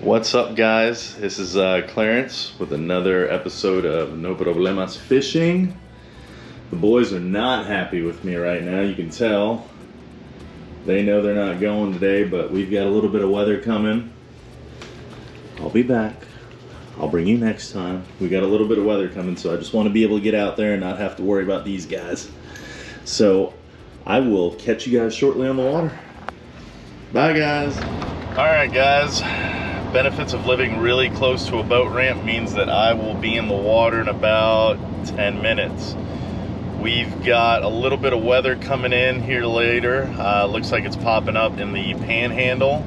What's up, guys? This is Clarence with another episode of No Problemas Fishing. The boys are not happy with me right now, you can tell. They know they're not going today, but we've got a little bit of weather coming. I'll be back. I'll bring you next time. We got a little bit of weather coming, so I just want to be able to get out there and not have to worry about these guys. So I will catch you guys shortly on the water. Bye, guys. All right, guys. Benefits of living really close to a boat ramp means that I will be in the water in about 10 minutes. We've got a little bit of weather coming in here later. Looks like it's popping up in the panhandle.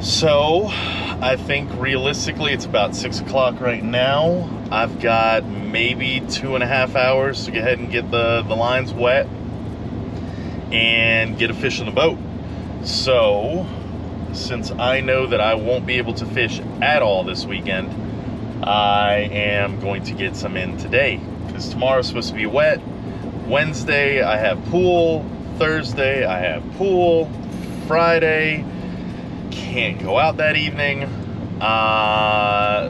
So I think realistically it's about 6 o'clock right now. I've got maybe 2.5 hours to go ahead and get the lines wet and get a fish on the boat. So since I know that I won't be able to fish at all this weekend, I am going to get some in today, because tomorrow's supposed to be wet. Wednesday I have pool. Thursday I have pool. Friday can't go out that evening.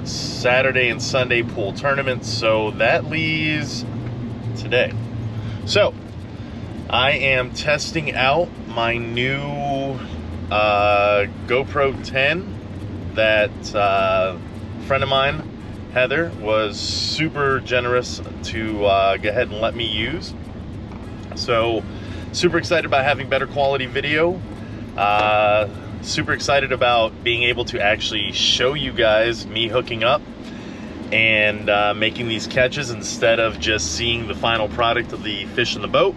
Saturday and Sunday pool tournaments, so that leaves today. So I am testing out my new GoPro 10 that a friend of mine, Heather, was super generous to go ahead and let me use. So super excited about having better quality video. Super excited about being able to actually show you guys me hooking up and making these catches instead of just seeing the final product of the fish in the boat.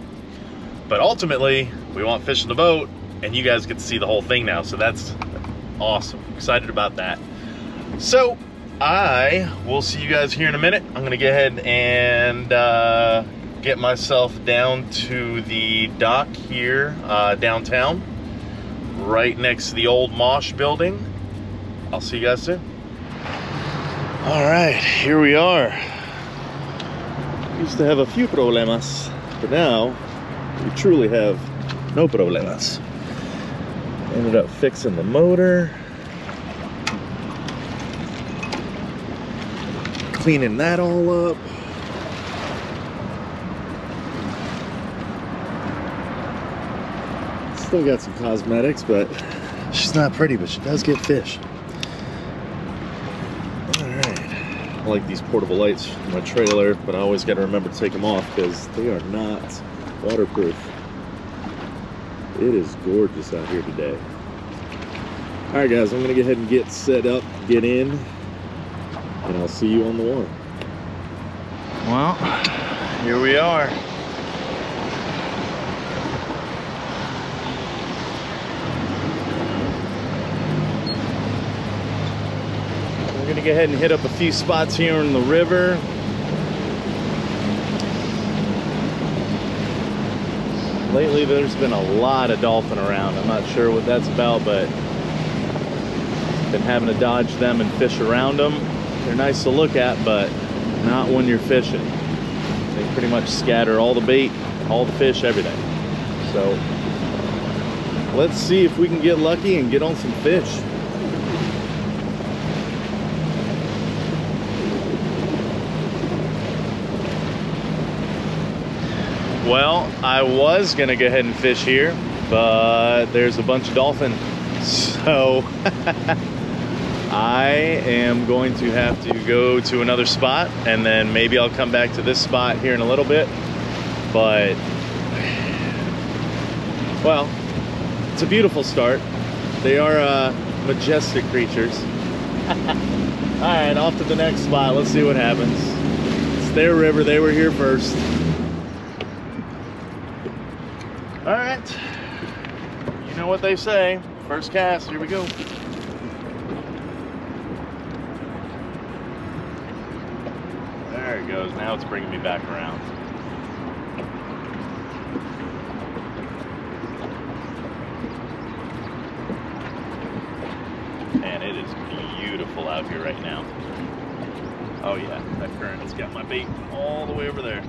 But ultimately, we want fish in the boat, and you guys get to see the whole thing now, so that's awesome. Excited about that. So I will see you guys here in a minute. I'm gonna go ahead and get myself down to the dock here downtown, right next to the old Mosh building. I'll see you guys soon. All right, here we are. Used to have a few problemas, but now we truly have no problemas. Ended up fixing the motor, cleaning that all up. Still got some cosmetics, but she's not pretty, but she does get fish. Alright, I like these portable lights for my trailer, but I always got to remember to take them off because they are not waterproof. It is gorgeous out here today. Alright guys, I'm going to go ahead and get set up, get in, and I'll see you on the water. Well, here we are. We're going to go ahead and hit up a few spots here in the river. Lately there's been a lot of dolphin around. I'm not sure what that's about, but been having to dodge them and fish around them. They're nice to look at, but not when you're fishing. They pretty much scatter all the bait, all the fish, everything. So let's see if we can get lucky and get on some fish. Well, I was gonna go ahead and fish here, but there's a bunch of dolphin, so I am going to have to go to another spot, and then maybe I'll come back to this spot here in a little bit. But well, it's a beautiful start. They are majestic creatures. All right, off to the next spot. Let's see what happens. It's their river. They were here first. All right, you know what they say, first cast, here we go. There it goes, now it's bringing me back around. Man, it is beautiful out here right now. Oh yeah, that current has got my bait all the way over there.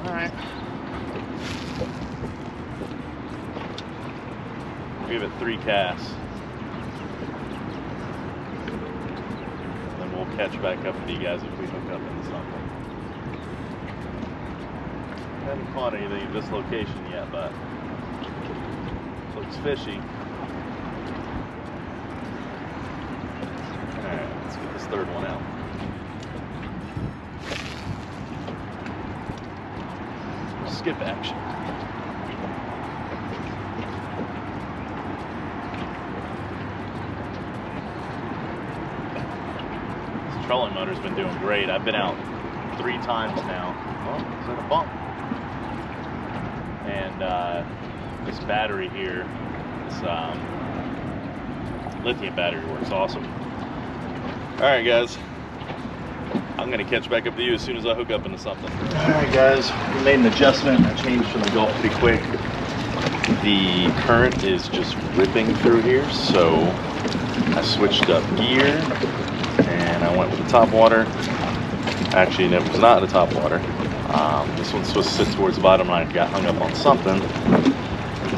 All right. Give it 3 casts. catch back up with you guys if we hook up into something. I haven't caught anything at this location yet, but looks fishy. Alright, let's get this third one out. Skip action. This trolling motor's been doing great. I've been out 3 times now. Oh, is that a bump? And this battery here, this lithium battery works awesome. Alright guys, I'm going to catch back up to you as soon as I hook up into something. Alright guys, we made an adjustment. I changed from the Gulf pretty quick. The current is just ripping through here, so I switched up gear and I went with the top water. Actually, it was not the top water. This one's supposed to sit towards the bottom and I got hung up on something.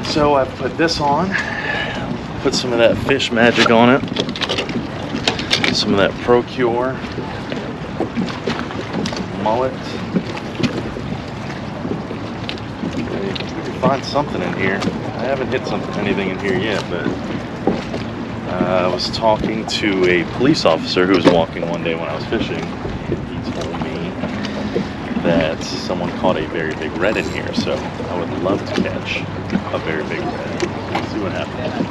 So I put this on, put some of that fish magic on it, some of that Procure mullet. Okay, if we can find something in here. I haven't hit anything in here yet, but I was talking to a police officer who was walking one day when I was fishing, and he told me that someone caught a very big red in here, so I would love to catch a very big red. Let's see what happens.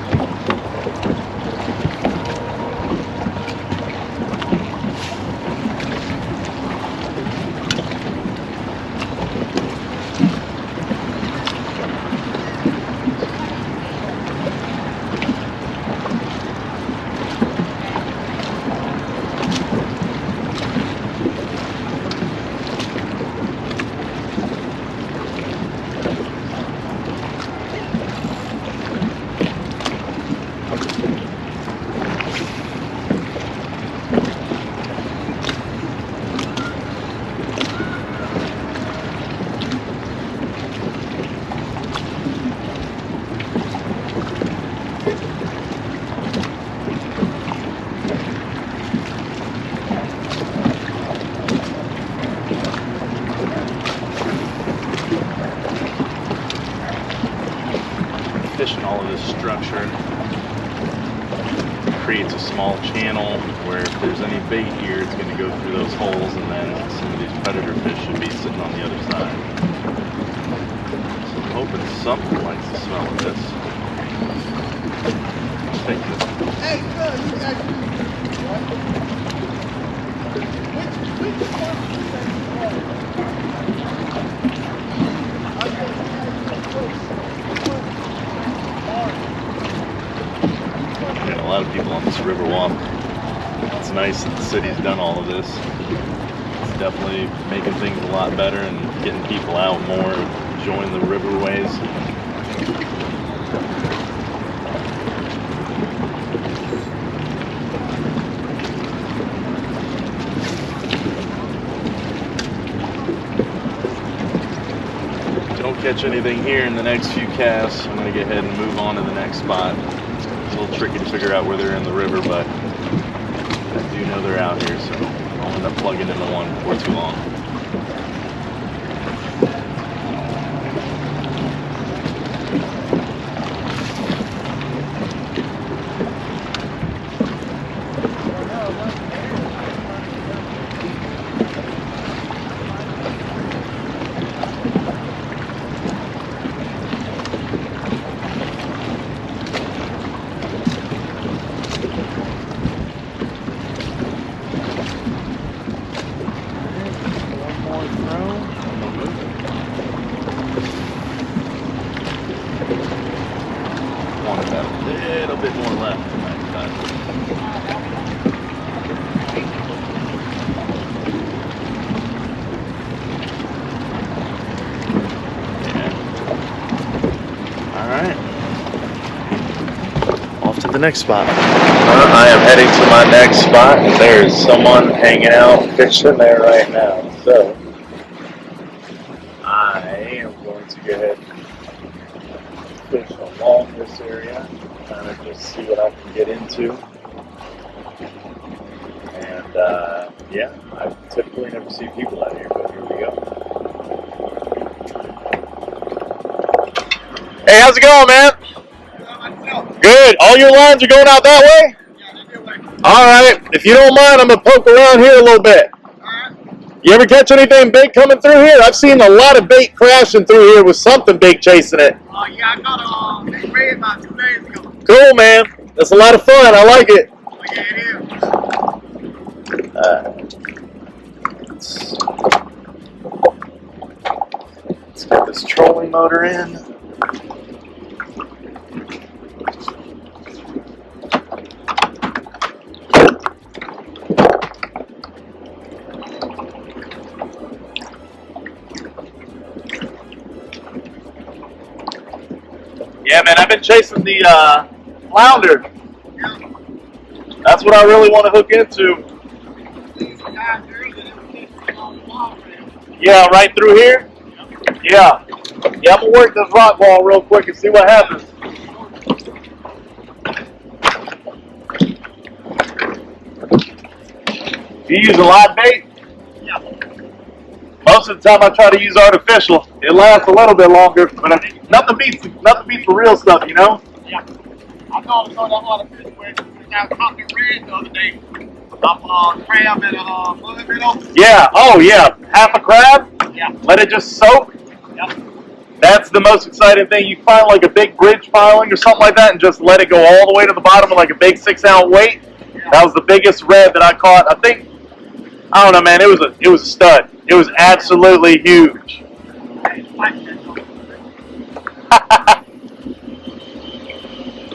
Fishing all of this structure creates a small channel where if there's any bait here, it's going to go through those holes, and then some of these predator fish should be sitting on the other side. So I'm hoping something likes the smell of this. Thank you. Hey, a lot of people on this river walk. It's nice that the city's done all of this. It's definitely making things a lot better and getting people out more, enjoying the riverways. Don't catch anything here in the next few casts. I'm going to get ahead and move on to the next spot. It's a little tricky to figure out where they're in the river, but I do know they're out here, so I'll end up plugging into one before too long. A bit more left tonight. Alright. Off to the next spot. I am heading to my next spot, and there's someone hanging out fishing there right now. So I am going to go ahead and fish along this area. Kind of just see what I can get into, and yeah, I typically never see people out here, but here we go. Hey, how's it going, man? Good. All your lines are going out that way? All right. If you don't mind, I'm going to poke around here a little bit. You ever catch anything big coming through here? I've seen a lot of bait crashing through here with something big chasing it. Oh, yeah, I got a big red about 2 days ago. Cool, man. That's a lot of fun. I like it. Oh, yeah, it is. Let's get this trolling motor in. Yeah, man, I've been chasing the flounder. Yeah. That's what I really want to hook into. Yeah, right through here? Yeah. Yeah, I'm going to work this rock wall real quick and see what happens. You use a live bait? Yeah. Most of the time I try to use artificial. It lasts a little bit longer, but I mean, nothing beats the real stuff, you know? Yeah. I thought that lot of fish where I was talking red the other day. I'm crab and a mud minnow. Yeah, oh yeah. Half a crab? Yeah. Let it just soak? Yep. That's the most exciting thing. You find like a big bridge piling or something like that and just let it go all the way to the bottom of like a big 6-ounce weight. Yeah. That was the biggest red that I caught. I think, I don't know, man, it was a stud. It was absolutely huge.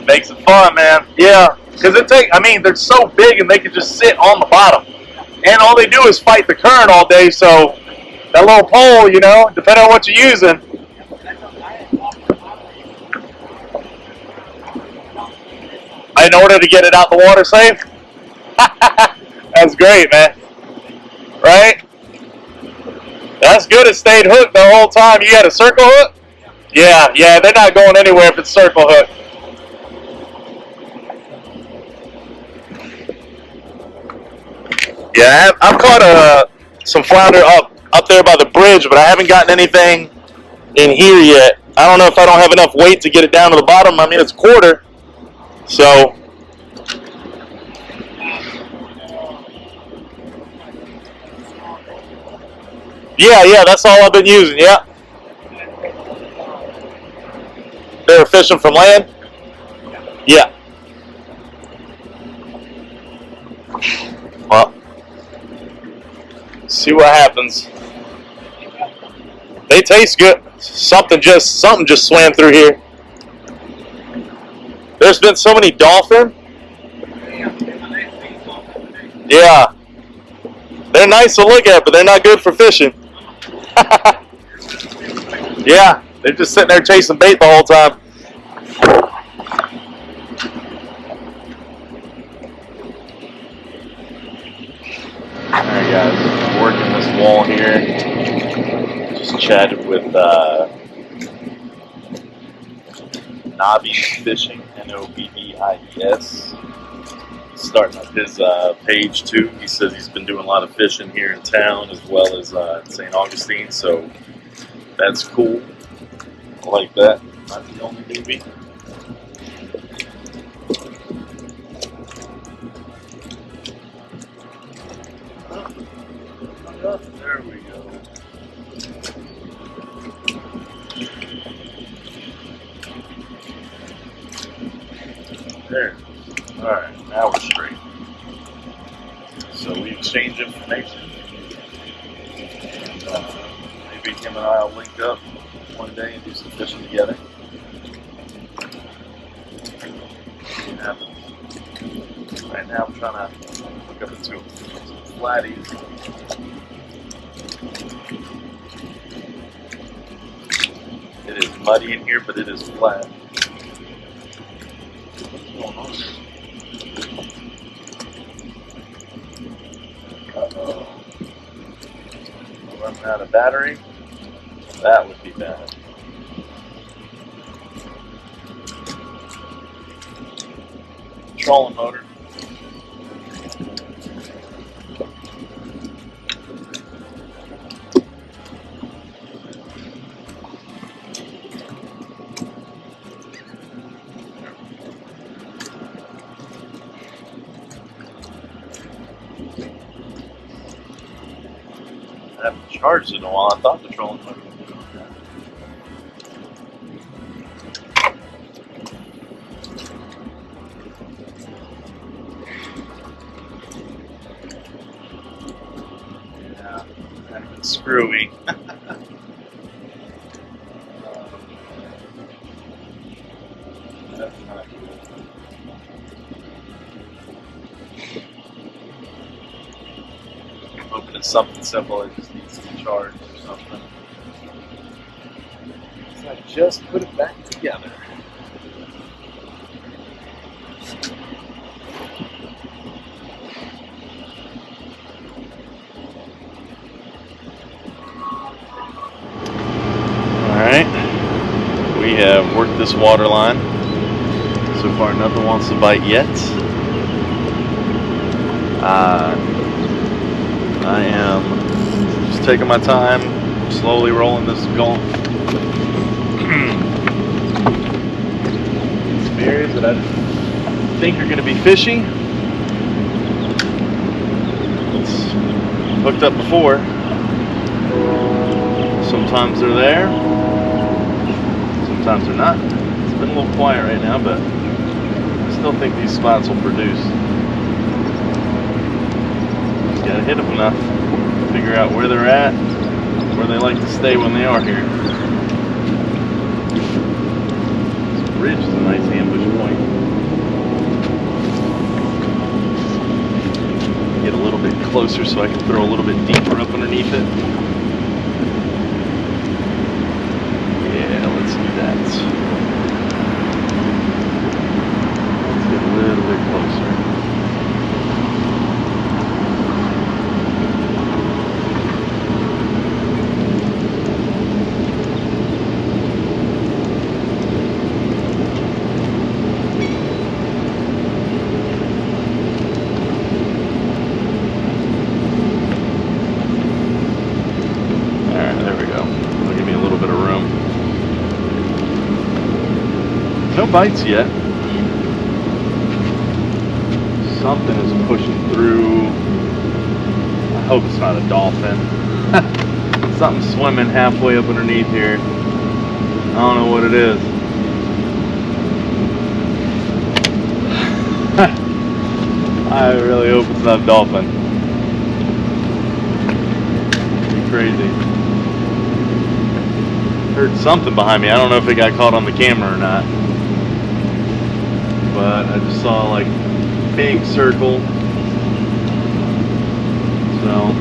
Makes it fun, man. Yeah, because they're so big and they can just sit on the bottom. And all they do is fight the current all day, so that little pole, you know, depending on what you're using. In order to get it out the water safe? That's great, man. Right? That's good. It stayed hooked the whole time. You had a circle hook? Yeah, they're not going anywhere if it's circle hook. Yeah, I've caught some flounder up there by the bridge, but I haven't gotten anything in here yet. I don't know if I don't have enough weight to get it down to the bottom. I mean, it's quarter, so. Yeah, that's all I've been using, yeah. They were fishing from land? Yeah. Well, see what happens. They taste good. Something just swam through here. There's been so many dolphin. Yeah. They're nice to look at, but they're not good for fishing. Yeah, they're just sitting there chasing bait the whole time. Alright guys, working this wall here. Just chatted with Nobbie Fishing, Nobbies. Starting up his page too. He says he's been doing a lot of fishing here in town as well as in St. Augustine, so that's cool. I like that. Not the only newbie. There we go. There. Alright, now we're straight. So we exchange information. And, maybe him and I will link up one day and do some fishing together. See what happens. Right now I'm trying to hook up into some flatties. It is muddy in here, but it is flat. What's going on here? Uh-oh. Running out of battery? That would be bad. Trolling motor. I haven't charged it in a while. I thought the trolling motor would be on that. Yeah, kind of screwy. That's not good. I'm hoping it's something simple. It just needs to be charged or something. So I just put it back together. Alright, we have worked this water line. So far nothing wants to bite yet. I am just taking my time, slowly rolling this gulp. Some areas that I think are going to be fishy. It's hooked up before. Sometimes they're there, sometimes they're not. It's been a little quiet right now, but I still think these spots will produce. Just gotta hit them enough, figure out where they're at, where they like to stay when they are here. This ridge is a nice ambush point. Get a little bit closer so I can throw a little bit deeper up underneath it. Let's do that. Let's get a little bit closer. Alright, there we go. That'll give me a little bit of room. No bites yet. Something is pushing through. I hope it's not a dolphin. Something swimming halfway up underneath here. I don't know what it is. I really hope it's not a dolphin. It'd be crazy. Heard something behind me. I don't know if it got caught on the camera or not. But I just saw like big circle. So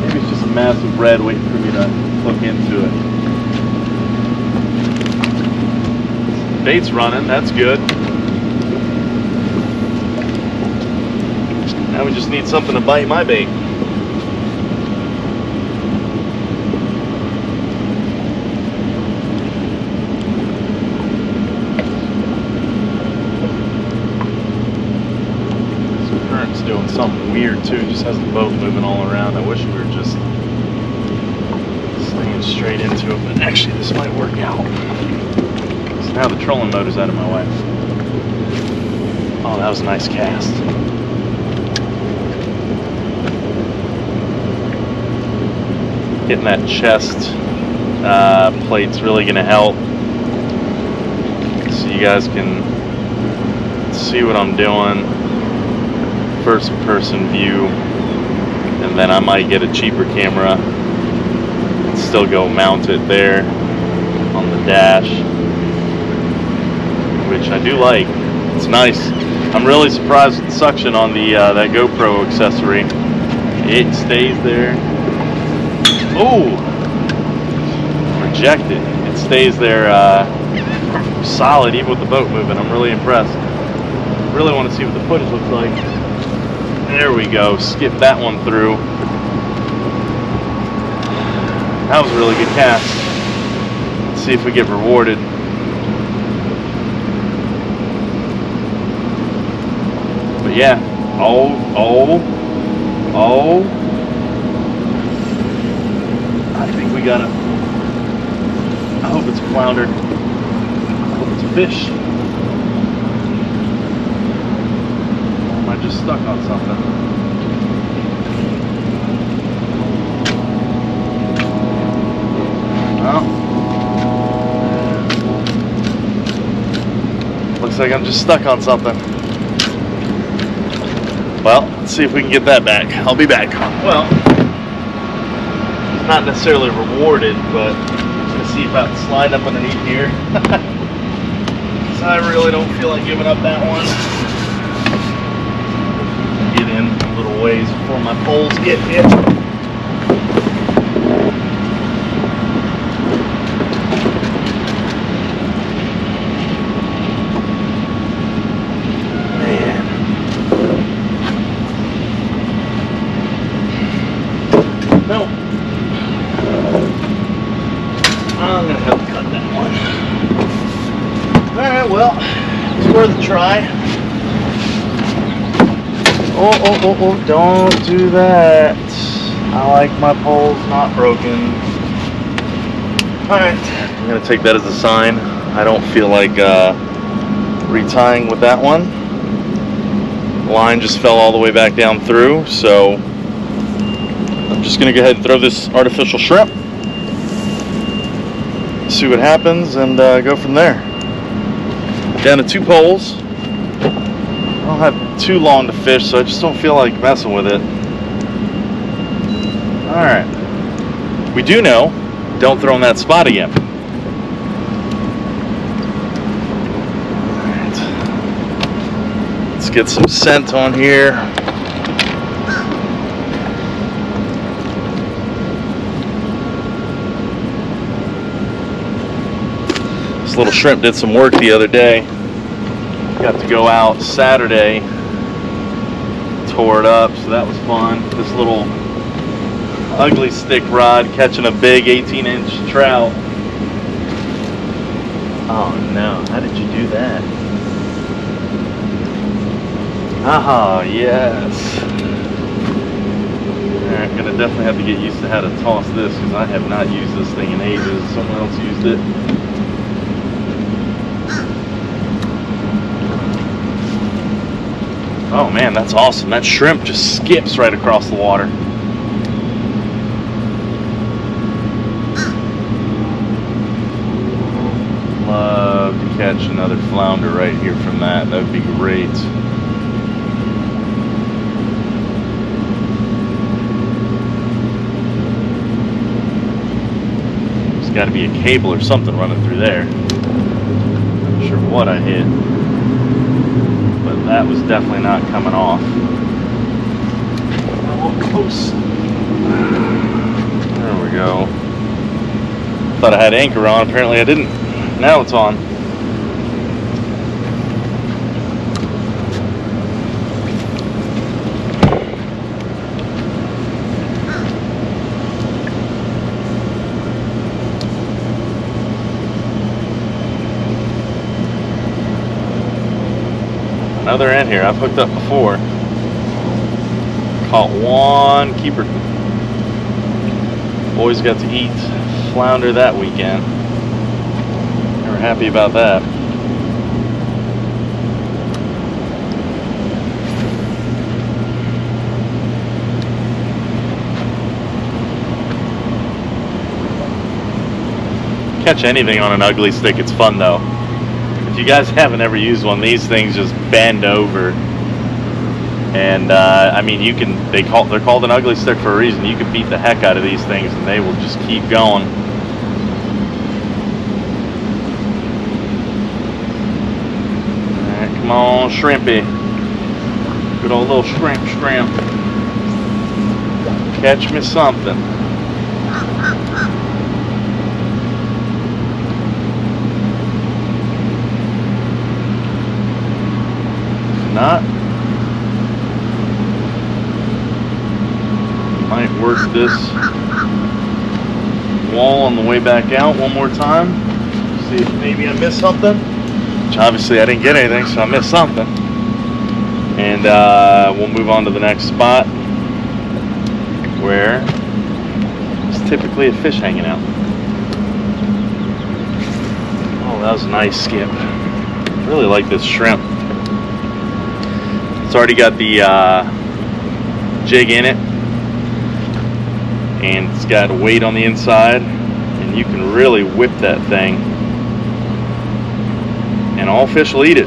maybe it's just a massive red waiting for me to hook into it. Bait's running, that's good. Now we just need something to bite my bait. Doing something weird too, just has the boat moving all around. I wish we were just staying straight into it, but actually this might work out. So now the trolling motor's out of my way. Oh, that was a nice cast. Getting that chest plate's really gonna help, so you guys can see what I'm doing. First person view, and then I might get a cheaper camera and still go mount it there on the dash, which I do like. It's nice. I'm really surprised with the suction on the that GoPro accessory. It stays there. Oh, rejected. It stays there solid even with the boat moving. I'm really impressed. Really want to see what the footage looks like. There we go, skip that one through. That was a really good cast. Let's see if we get rewarded. But yeah, oh. I think we got it. I hope it's a flounder. I hope it's a fish. Just stuck on something. like I'm just stuck on something. Well, let's see if we can get that back. I'll be back. Well, it's not necessarily rewarded, but I'm gonna see if I can slide up underneath here. Because I really don't feel like giving up that one. Get in a little ways before my poles get hit. Nope. I'm gonna have to cut that one. Alright, well, it's worth a try. Oh, don't do that. I like my poles not broken. Alright, I'm gonna take that as a sign. I don't feel like retying with that one. The line just fell all the way back down through, so I'm just gonna go ahead and throw this artificial shrimp, see what happens, and go from there. Down to 2 poles. I don't have too long to fish, so I just don't feel like messing with it. Alright. We do know, don't throw in that spot again. Alright. Let's get some scent on here. This little shrimp did some work the other day. Got to go out Saturday, tore it up, so that was fun. This little ugly stick rod catching a big 18-inch trout. Oh no, how did you do that? Aha, yes. Alright, gonna definitely have to get used to how to toss this because I have not used this thing in ages. Someone else used it. Oh man, that's awesome. That shrimp just skips right across the water. Love to catch another flounder right here from that. That would be great. There's got to be a cable or something running through there. Not sure what I hit. That was definitely not coming off. Close. There we go. Thought I had anchor on. Apparently I didn't. Now it's on. Another end here. I've hooked up before. Caught one keeper. Boys got to eat flounder that weekend. They were happy about that. Catch anything on an ugly stick, it's fun though. If you guys haven't ever used one, these things just bend over, and I mean, they're called an ugly stick for a reason. You can beat the heck out of these things, and they will just keep going. All right, come on, shrimpy, good old little shrimp. Catch me something. Not. Might work this wall on the way back out one more time. See if maybe I missed something. Which obviously I didn't get anything, so I missed something. And we'll move on to the next spot where it's typically a fish hanging out. Oh, that was a nice skip. Really like this shrimp. It's already got the jig in it, and it's got a weight on the inside, and you can really whip that thing, and all fish will eat it.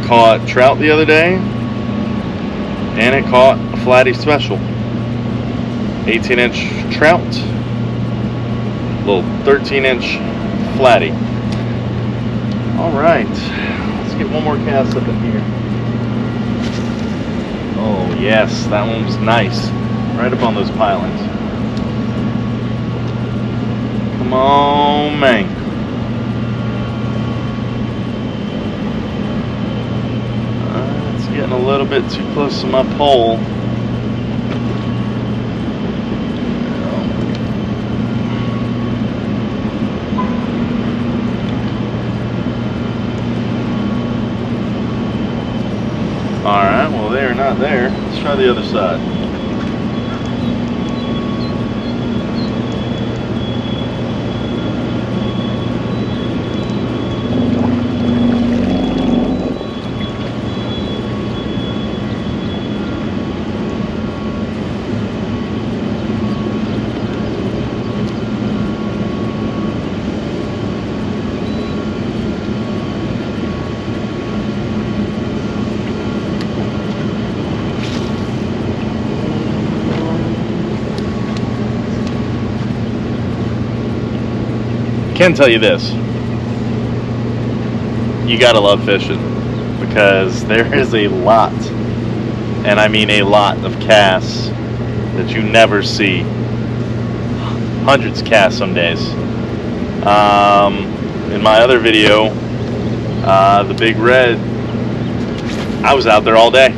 caught trout the other day, and it caught a flatty special. 18-inch trout, little 13-inch flatty. All right, let's get one more cast up in here. Oh yes, that one was nice, right up on those pilings. Come on, man. It's getting a little bit too close to my pole. Alright, well they're not there. Let's try the other side. Can tell you this, you gotta love fishing, because there is a lot, and I mean a lot, of casts that you never see. Hundreds of casts some days. In my other video, the big red, I was out there all day,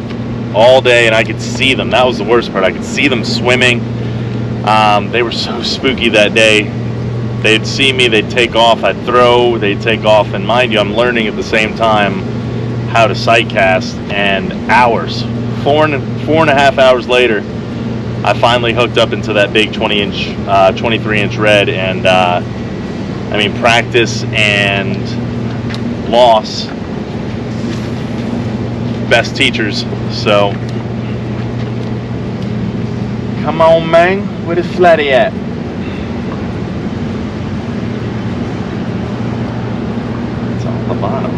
and I could see them. That was the worst part. I could see them swimming. They were so spooky that day. They'd see me, they'd take off, I'd throw, they'd take off, and mind you, I'm learning at the same time how to sight cast, and hours, 4.5 hours later, I finally hooked up into that big 23-inch red, and I mean, practice and loss, best teachers. So, come on, man, where the flatty at? The bottom.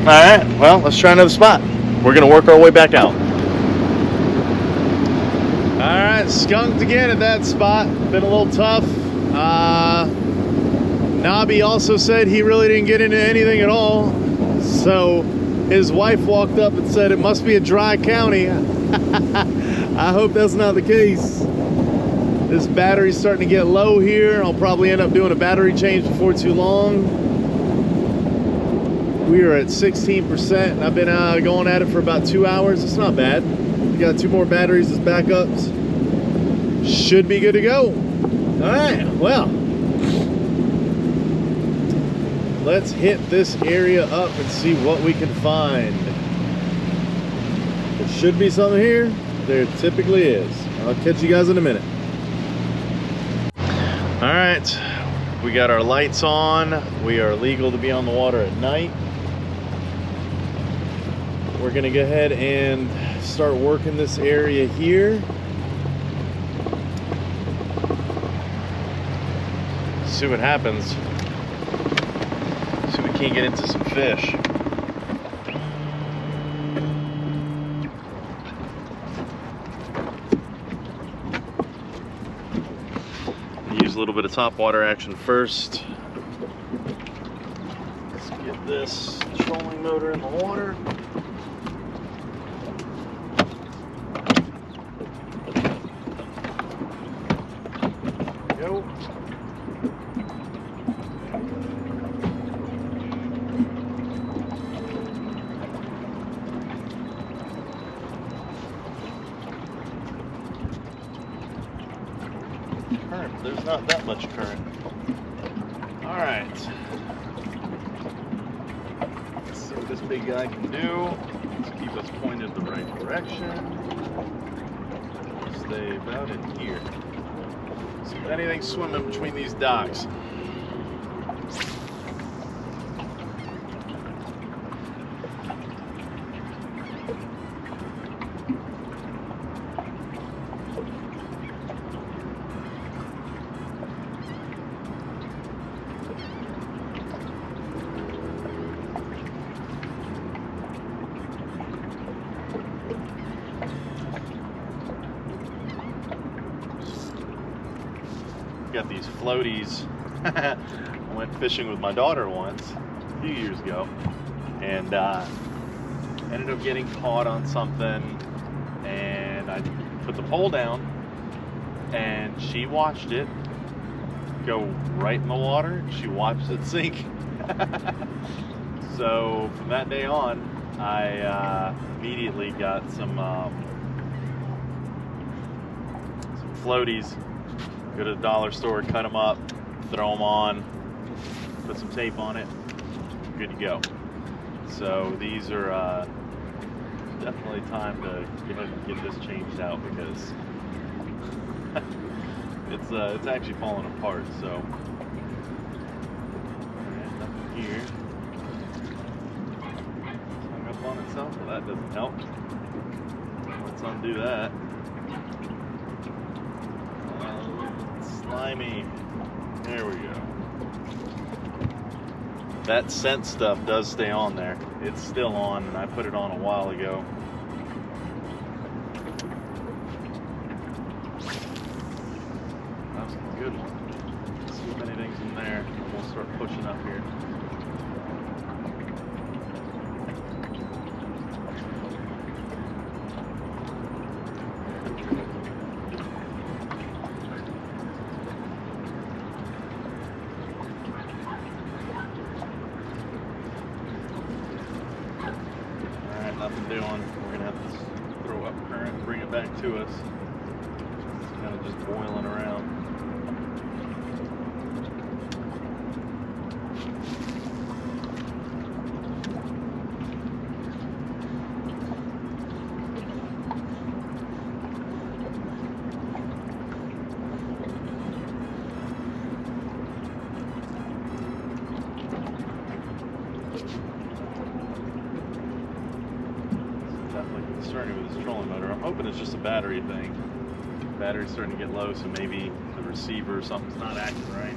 Alright, well, let's try another spot. We're going to work our way back out. Alright, skunked again at that spot. Been a little tough. Nobbie also said he really didn't get into anything at all. So his wife walked up and said it must be a dry county. I hope that's not the case. This battery's starting to get low here. I'll probably end up doing a battery change before too long. We are at 16%, and I've been going at it for about 2 hours. It's not bad. We got 2 more batteries as backups. Should be good to go. All right, well, let's hit this area up and see what we can find. There should be something here. There typically is. I'll catch you guys in a minute. All right, we got our lights on. We are legal to be on the water at night. We're gonna go ahead and start working this area here. See what happens. See if we can't get into some fish. Use a little bit of top water action first. Let's get this trolling motor in the water. Go. Current, there's not that much current. All right. Let's see what this big guy can do. Let's keep us pointed the right direction. Stay about in here. See if anything's swimming between these docks. got these floaties. I went fishing with my daughter once, a few years ago, and ended up getting caught on something, and I put the pole down, and she watched it go right in the water. She watched it sink. So from that day on, I immediately got some floaties. Go to the dollar store, cut them up, throw them on, put some tape on it, good to go. So these are definitely time to go ahead and get this changed out, because it's actually falling apart. So alright, nothing here. It's hung up on itself. Well, that doesn't help. Let's undo that. Slimy. There we go. That scent stuff does stay on there. It's still on, and I put it on a while ago. That was a good one. Let's see if anything's in there, and we'll start pushing up here. Nothing doing. We're gonna have to throw up current and bring it back to us. It's kind of just boiling around. Concerning with this trolling motor. I'm hoping it's just a battery thing. Battery's starting to get low, so maybe the receiver or something's not acting right.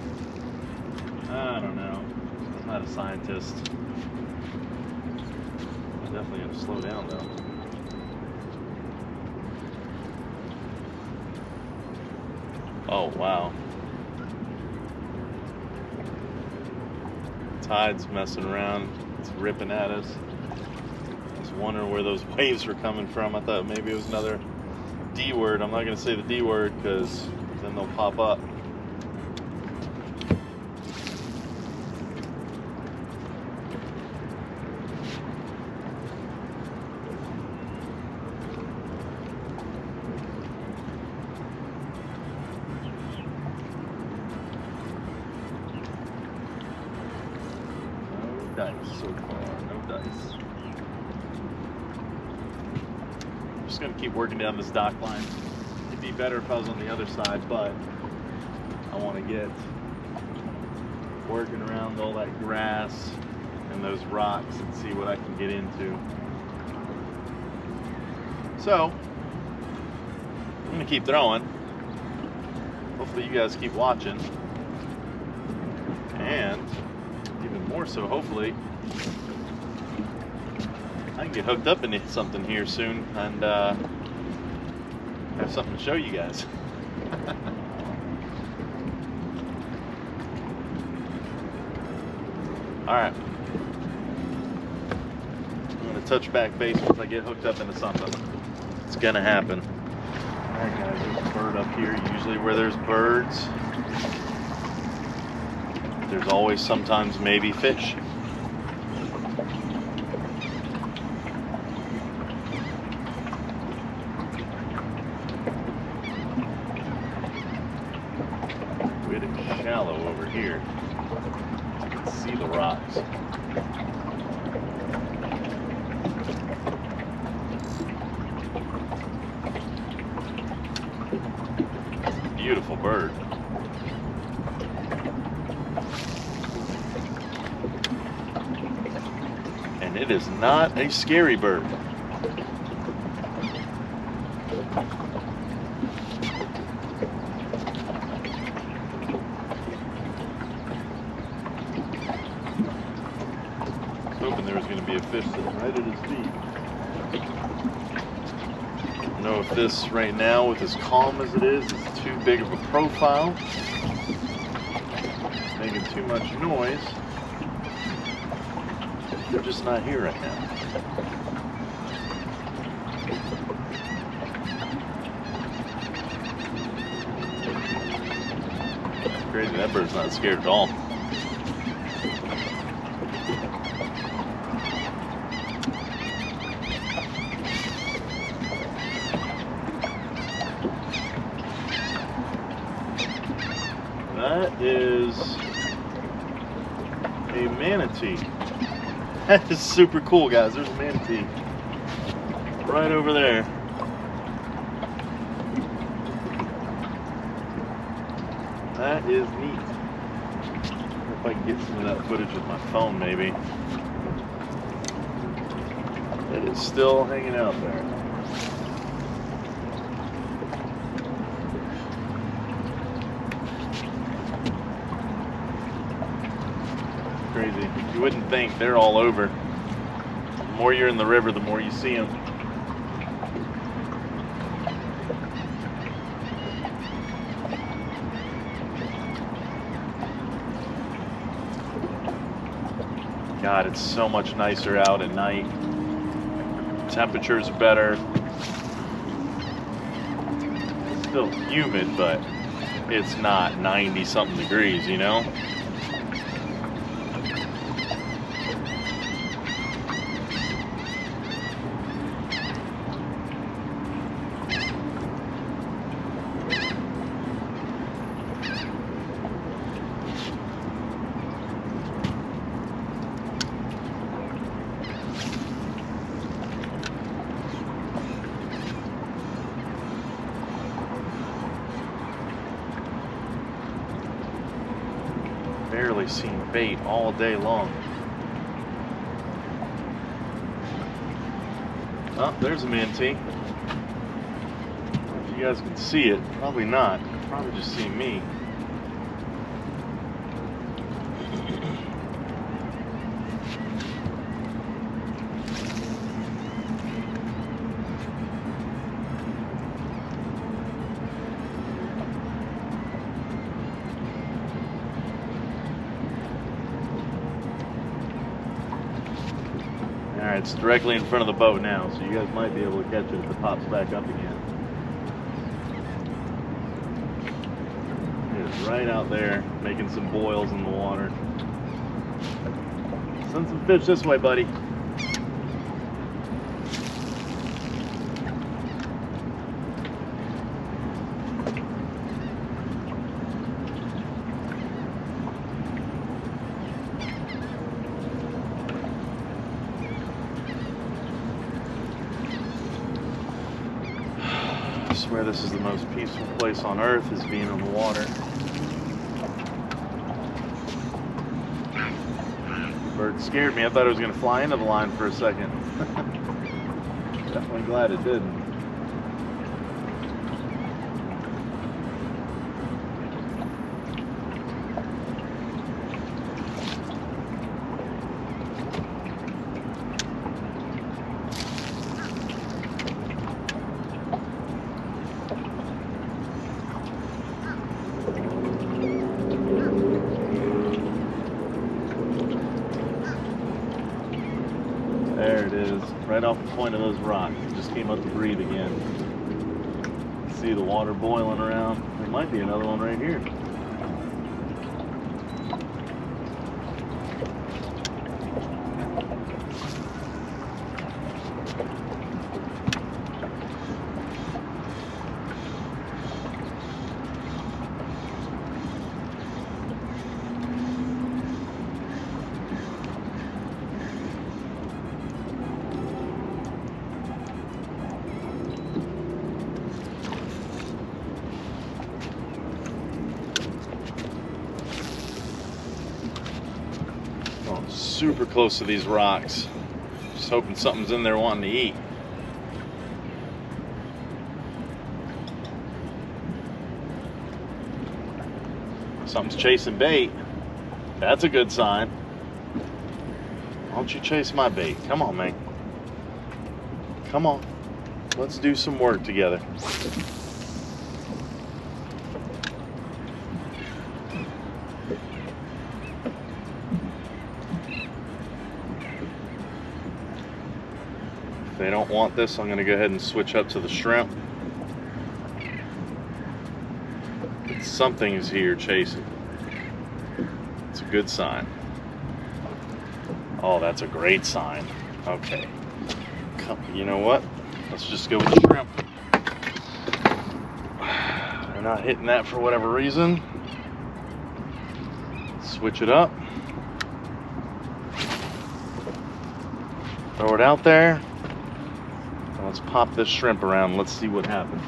I don't know. I'm not a scientist. I'm definitely going to slow down though. Oh wow. Tide's messing around. It's ripping at us. Wondering where those waves were coming from. I thought maybe it was another D word. I'm not going to say the D word because then they'll pop up. No dice so far. No dice. Just going to keep working down this dock line. It'd be better if I was on the other side, but I want to get working around all that grass and those rocks and see what I can get into. So I'm going to keep throwing. Hopefully you guys keep watching, and even more so, hopefully I can get hooked up into something here soon and have something to show you guys. Alright. I'm going to touch back base once I get hooked up into something. It's going to happen. Alright guys, there's a bird up here. Usually where there's birds, there's always sometimes maybe fish. Shallow over here. You can see the rocks. Beautiful bird. And it is not a scary bird. Hoping there was going to be a fish sitting right at his feet. I don't know if this right now, with as calm as it is too big of a profile. making too much noise. They're just not here right now. Crazy, that bird's not scared at all. That is a manatee. That is super cool, guys. There's a manatee right over there. That is neat. If I can get some of that footage with my phone, maybe. It is still hanging out there. Crazy. You wouldn't think they're all over. The more you're in the river, the more you see them. God, it's so much nicer out at night. Temperatures are better. It's still humid, but it's not 90-something degrees, you know? Barely seen bait all day long. Oh, there's a manatee. If you guys can see it, probably not. Probably just see me. Alright, it's directly in front of the boat now, so you guys might be able to catch it if it pops back up again. It is right out there, making some boils in the water. Send some fish this way, buddy. I swear this is the most peaceful place on earth, is being on the water. Bird scared me. I thought it was going to fly into the line for a second. Definitely glad it didn't. There it is, right off the point of those rocks. It just came up to breathe again. See the water boiling around. There might be another one right here. Super close to these rocks. Just hoping something's in there wanting to eat. Something's chasing bait. That's a good sign. Why don't you chase my bait? Come on, man. Come on. Let's do some work together. They don't want this. I'm going to go ahead and switch up to the shrimp. Something is here chasing. It's a good sign. Oh, that's a great sign. Okay. You know what? Let's just go with the shrimp. They're not hitting that for whatever reason. Switch it up. Throw it out there. And let's pop this shrimp around. Let's see what happens.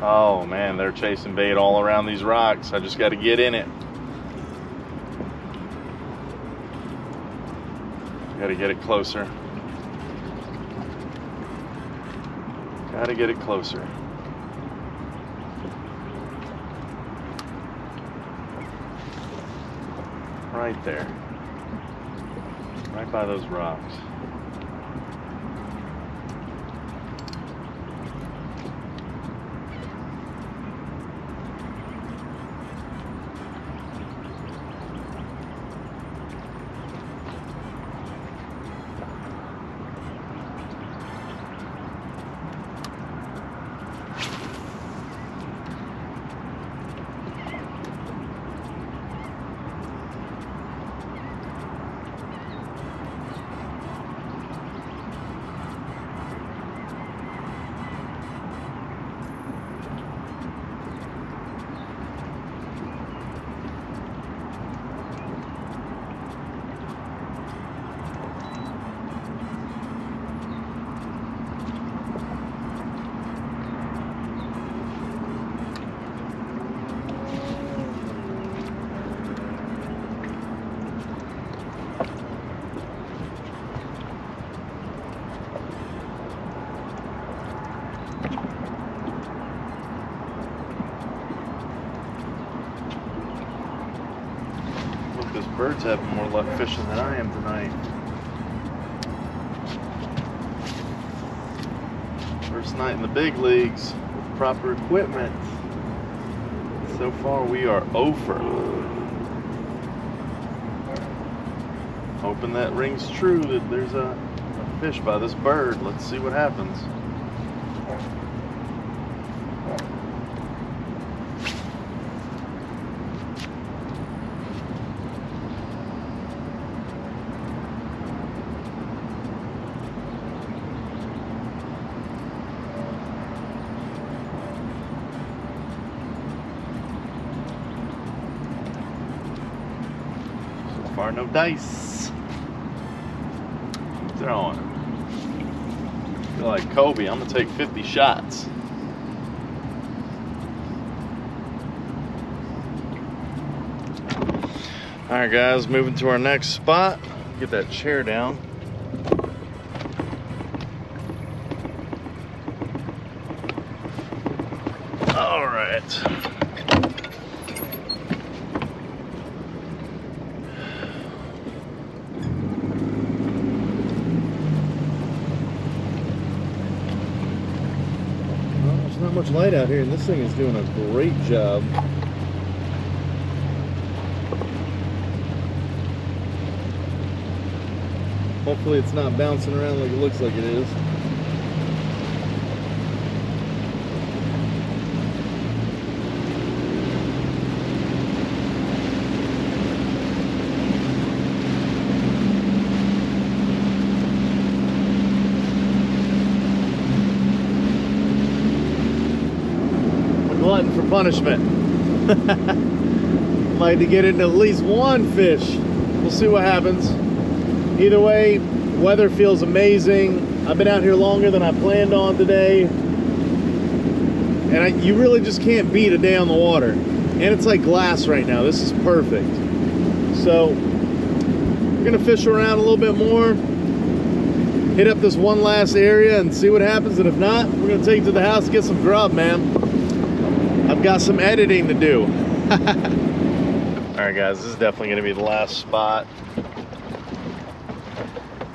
Oh man, they're chasing bait all around these rocks. I just got to get in it. Got to get it closer. Got to get it closer. Right there. Right by those rocks. This bird's having more luck fishing than I am tonight. First night in the big leagues with proper equipment. So far we are over. Hoping that rings true, that there's a fish by this bird. Let's see what happens. No dice. Throwing. Feel like Kobe. I'm gonna take 50 shots. All right, guys. Moving to our next spot. Get that chair down. All right. Not much light out here, and this thing is doing a great job. Hopefully it's not bouncing around like it looks like it is. Glutton for punishment. Like to get into at least one fish. We'll see what happens. Either way, weather feels amazing. I've been out here longer than I planned on today, and you really just can't beat a day on the water. And it's like glass right now. This is perfect. So We're gonna fish around a little bit more, hit up this one last area and see what happens, and if not, we're gonna take it to the house and get some grub, man. I've got some editing to do. All right, guys, this is definitely gonna be the last spot.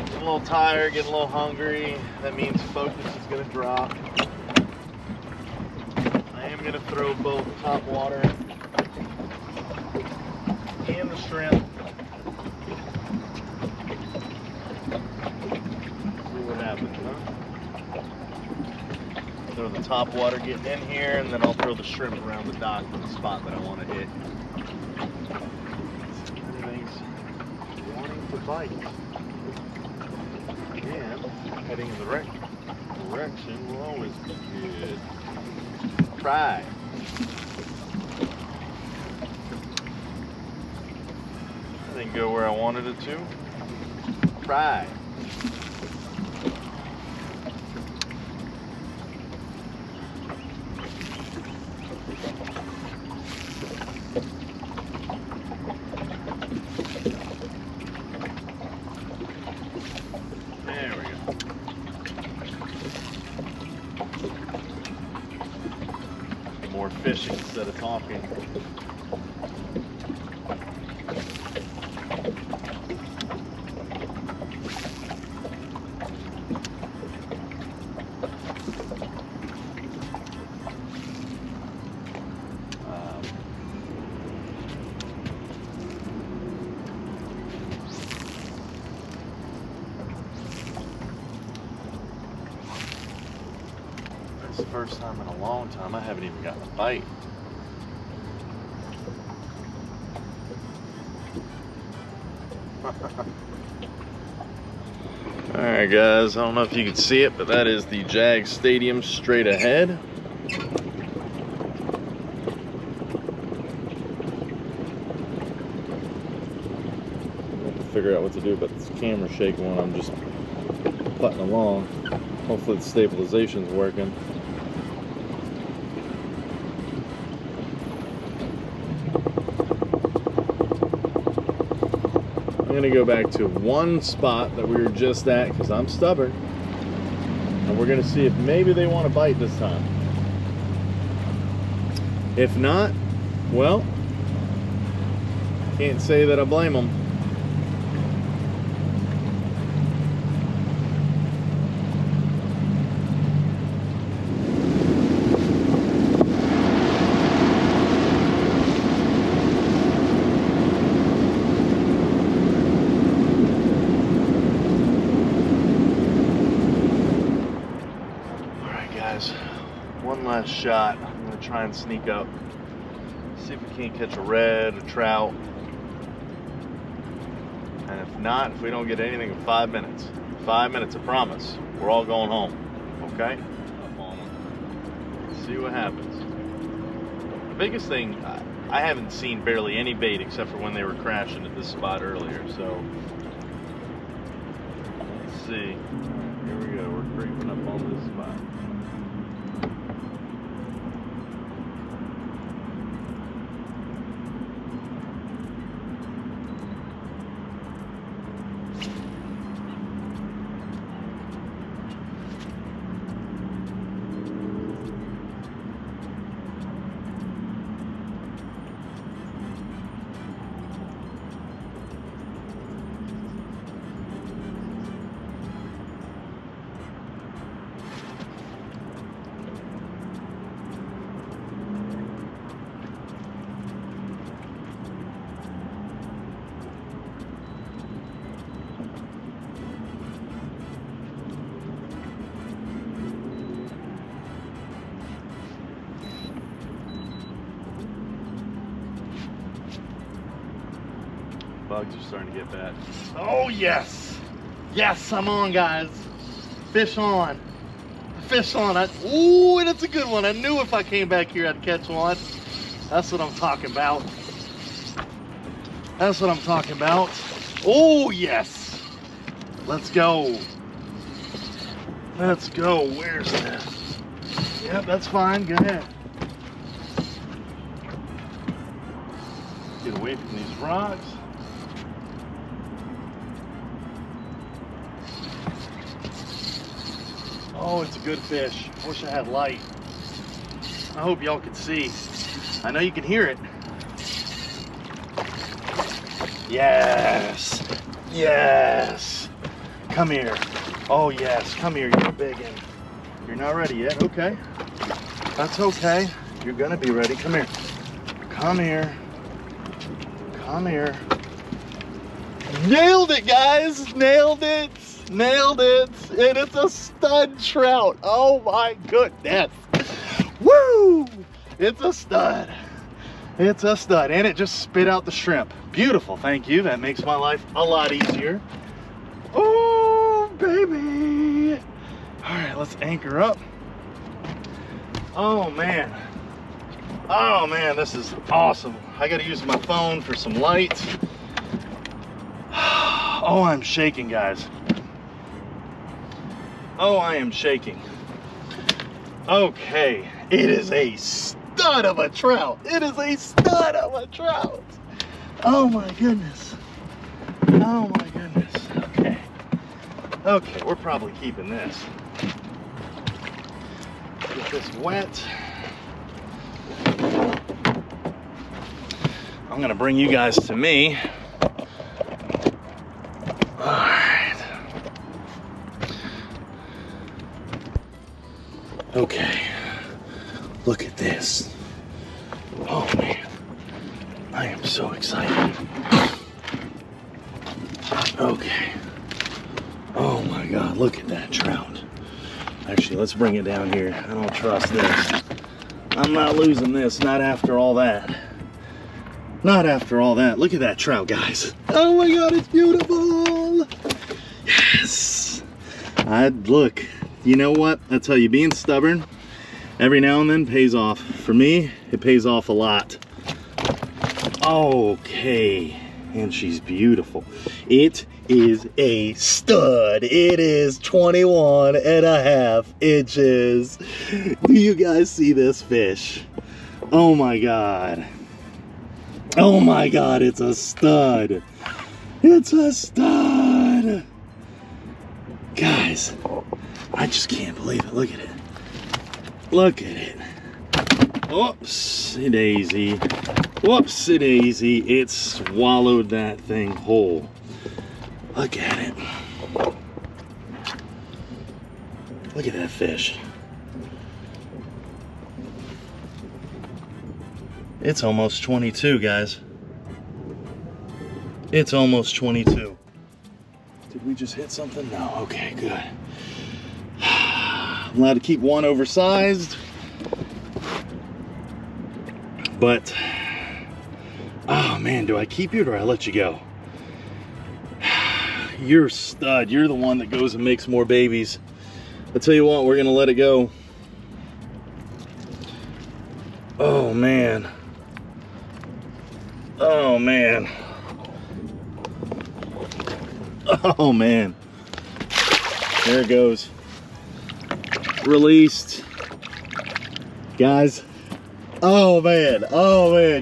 Getting a little tired, getting a little hungry. That means focus is gonna drop. I am gonna throw both top water and the shrimp. See what happens, huh? Throw the top water getting in here, and then I'll throw the shrimp around the dock for the spot that I want to hit. Anything's wanting to bite. And heading in the right direction will always be good. Try. I didn't go where I wanted it to. Try. There we go. More fishing instead of talking. It's the first time in a long time I haven't even gotten a bite. Alright guys, I don't know if you can see it, but that is the Jag Stadium straight ahead. I have to figure out what to do about this camera shaking when I'm just putting along. Hopefully the stabilization's working. I'm gonna go back to one spot that we were just at because I'm stubborn, and we're gonna see if maybe they want to bite this time. If not, well, can't say that I blame them. One last shot. I'm gonna try and sneak up, see if we can't catch a red, a trout, and if not, if we don't get anything in 5 minutes, I promise, we're all going home. Okay? Up on them. See what happens. The biggest thing, I haven't seen barely any bait except for when they were crashing at this spot earlier. So let's see. Here we go. We're creeping up on this spot. Bugs are starting to get bad. Oh yes! Yes, I'm on, guys. Fish on. Fish on. Ooh, and it's a good one. I knew if I came back here I'd catch one. That's what I'm talking about. That's what I'm talking about. Oh yes! Let's go. Let's go. Where's this? Yep, that's fine. Go ahead. Get away from these rocks. Oh, it's a good fish. I wish I had light. I hope y'all can see. I know you can hear it. Yes. Yes. Come here. Oh, yes. Come here. You're a big one. You're not ready yet. Okay. That's okay. You're going to be ready. Come here. Come here. Come here. Nailed it, guys. Nailed it. Nailed it. And it's a stud trout. Oh, my goodness. Woo! It's a stud. It's a stud. And it just spit out the shrimp. Beautiful. Thank you. That makes my life a lot easier. Oh, baby. All right, let's anchor up. Oh, man. Oh, man, this is awesome. I got to use my phone for some light. Oh, I'm shaking, guys. Oh, I am shaking. Okay, it is a stud of a trout. It is a stud of a trout. Oh my goodness. Oh my goodness. Okay. Okay, we're probably keeping this. Get this wet. I'm gonna bring you guys to me. All right. Okay, look at this. Oh man, I am so excited. Okay. Oh my God, look at that trout. Actually, let's bring it down here. I don't trust this. I'm not losing this, not after all that. Not after all that. Look at that trout, guys. Oh my God, it's beautiful. Yes. Look. You know what? I tell you, being stubborn every now and then pays off. For me, it pays off a lot. Okay, and she's beautiful. It is a stud. It is 21.5 inches. Do you guys see this fish? Oh my God. Oh my God, it's a stud. It's a stud. Guys, I just can't believe it. Look at it. Look at it. Whoopsie daisy. Whoopsie daisy. It swallowed that thing whole. Look at it. Look at that fish. It's almost 22, guys. It's almost 22. Did we just hit something? No. Okay, good. I'm allowed to keep one oversized, but oh man, do I keep you or do I let you go? You're a stud. You're the one that goes and makes more babies. I tell you what, we're gonna let it go. Oh man. Oh man. Oh man. There it goes. Released. Guys. Oh man.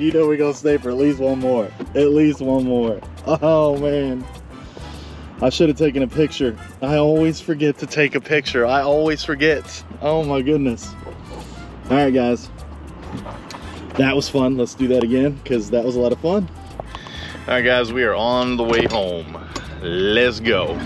You know we're gonna stay for at least one more. At least one more. Oh man. I should have taken a picture. I always forget to take a picture. I always forget. Oh my goodness. All right, guys. That was fun. Let's do that again because that was a lot of fun. All right, guys, we are on the way home. Let's go.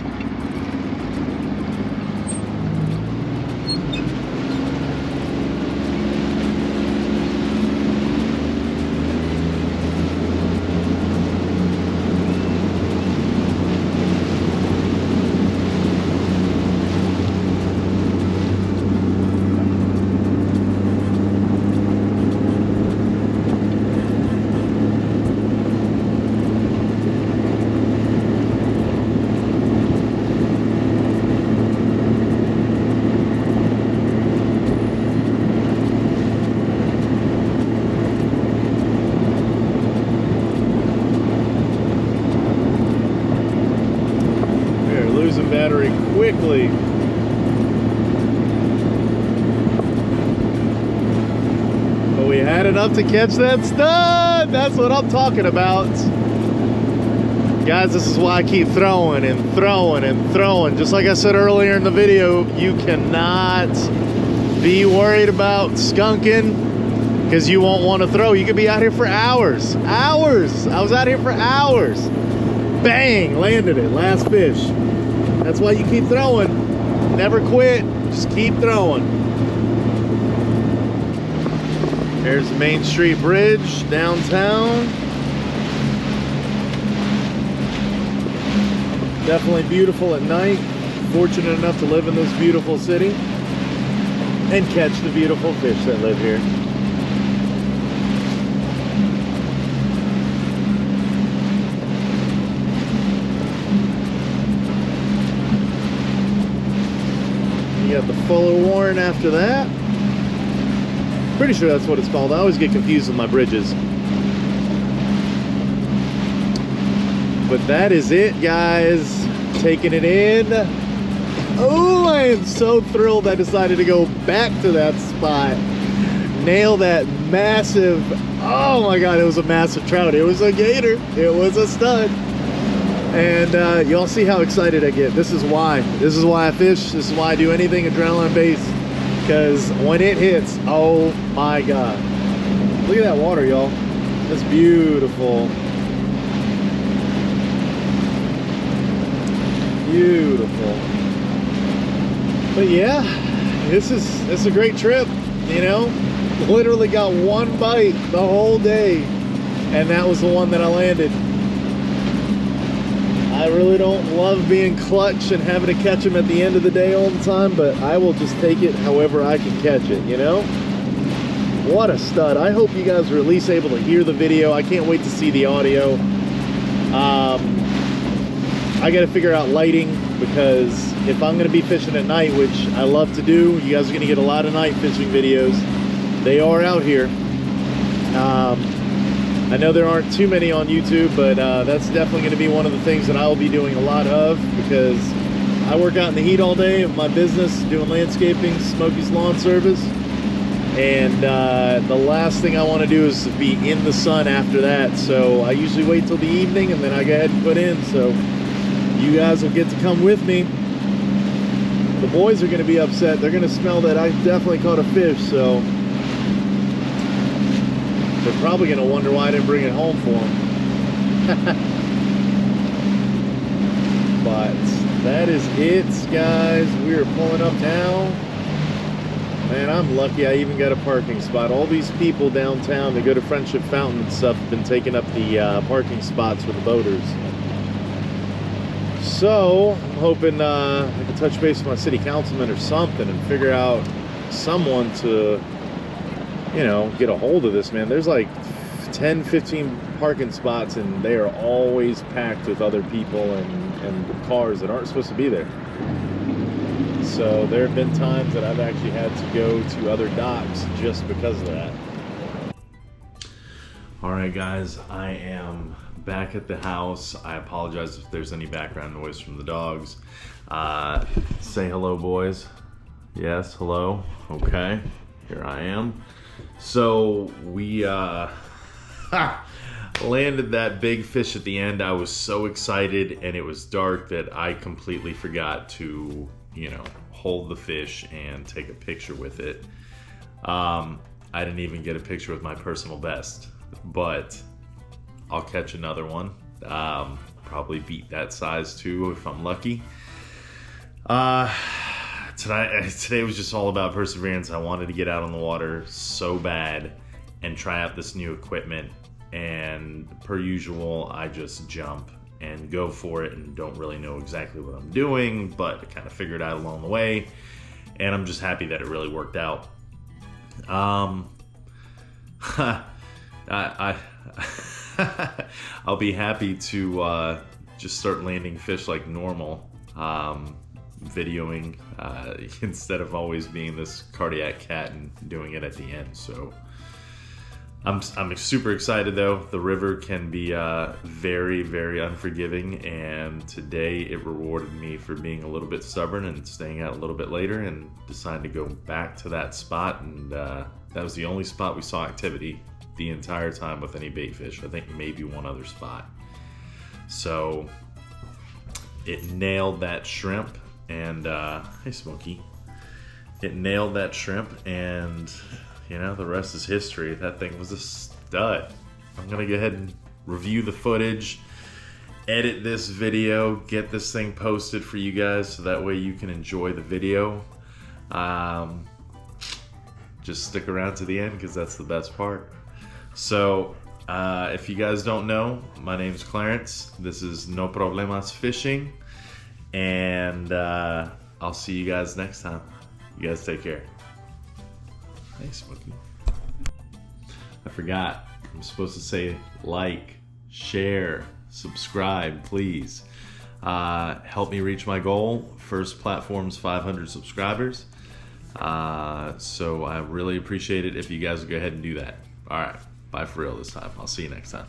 Battery quickly. But we had enough to catch that stud. That's what I'm talking about. Guys, this is why I keep throwing and throwing and throwing. Just like I said earlier in the video, you cannot be worried about skunking because you won't want to throw. You could be out here for hours. Hours! I was out here for hours. Bang! Landed it. Last fish. That's why you keep throwing. Never quit. Just keep throwing. There's the Main Street Bridge downtown. Definitely beautiful at night. Fortunate enough to live in this beautiful city and catch the beautiful fish that live here. You got the Fuller Warren after that. Pretty sure that's what it's called. I always get confused with my bridges. But that is it, guys. Taking it in. Oh, I am so thrilled I decided to go back to that spot. Nail that massive, oh my God, it was a massive trout. It was a gator. It was a stud. And y'all see how excited I get. This is why. This is why I fish. This is why I do anything adrenaline based. Because when it hits, oh my God. Look at that water, y'all. That's beautiful. Beautiful. But yeah, it's a great trip, you know. Literally got one bite the whole day, and that was the one that I landed. I really don't love being clutch and having to catch them at the end of the day all the time, but I will just take it however I can catch it, you know. What a stud. I hope you guys are at least able to hear the video. I can't wait to see the audio. I got to figure out lighting, because if I'm going to be fishing at night, which I love to do, you guys are going to get a lot of night fishing videos. They are out here. I know there aren't too many on YouTube, but that's definitely going to be one of the things that I will be doing a lot of, because I work out in the heat all day of my business, doing landscaping, Smokey's Lawn Service. And the last thing I want to do is be in the sun after that. So I usually wait till the evening, and then I go ahead and put in. So you guys will get to come with me. The boys are going to be upset. They're going to smell that I definitely caught a fish, so they're probably going to wonder why I didn't bring it home for them. But that is it, guys. We are pulling up now. Man, I'm lucky I even got a parking spot. All these people downtown that go to Friendship Fountain and stuff have been taking up the parking spots for the boaters. So, I'm hoping I can touch base with my city councilman or something and figure out someone to, you know, get a hold of this, man. There's like 10, 15 parking spots, and they are always packed with other people and cars that aren't supposed to be there. So there have been times that I've actually had to go to other docks just because of that. All right, guys, I am back at the house. I apologize if there's any background noise from the dogs. Say hello, boys. Yes, hello. Okay, here I am. So we landed that big fish at the end. I was so excited, and it was dark that I completely forgot to, you know, hold the fish and take a picture with it. I didn't even get a picture with my personal best, but I'll catch another one. Probably beat that size too if I'm lucky. Today was just all about perseverance. I wanted to get out on the water so bad and try out this new equipment, and per usual I just jump and go for it and don't really know exactly what I'm doing, but I kind of figured out along the way, and I'm just happy that it really worked out. I'll be happy to just start landing fish like normal, videoing instead of always being this cardiac cat and doing it at the end. So I'm super excited though. The river can be very, very unforgiving, and today it rewarded me for being a little bit stubborn and staying out a little bit later and deciding to go back to that spot. And that was the only spot we saw activity the entire time with any bait fish. I think maybe one other spot. So it nailed that shrimp, and hey Smokey, it nailed that shrimp, and you know, the rest is history. That thing was a stud. I'm gonna go ahead and review the footage, edit this video, get this thing posted for you guys so that way you can enjoy the video. Just stick around to the end because that's the best part. So if you guys don't know, my name's Clarence. This is No Problemas Fishing, and I'll see you guys next time. You guys take care. Hey Smokey. I forgot. I'm supposed to say like, share, subscribe, please. Help me reach my goal. First platform's 500 subscribers. So I really appreciate it if you guys would go ahead and do that. All right, bye for real this time. I'll see you next time.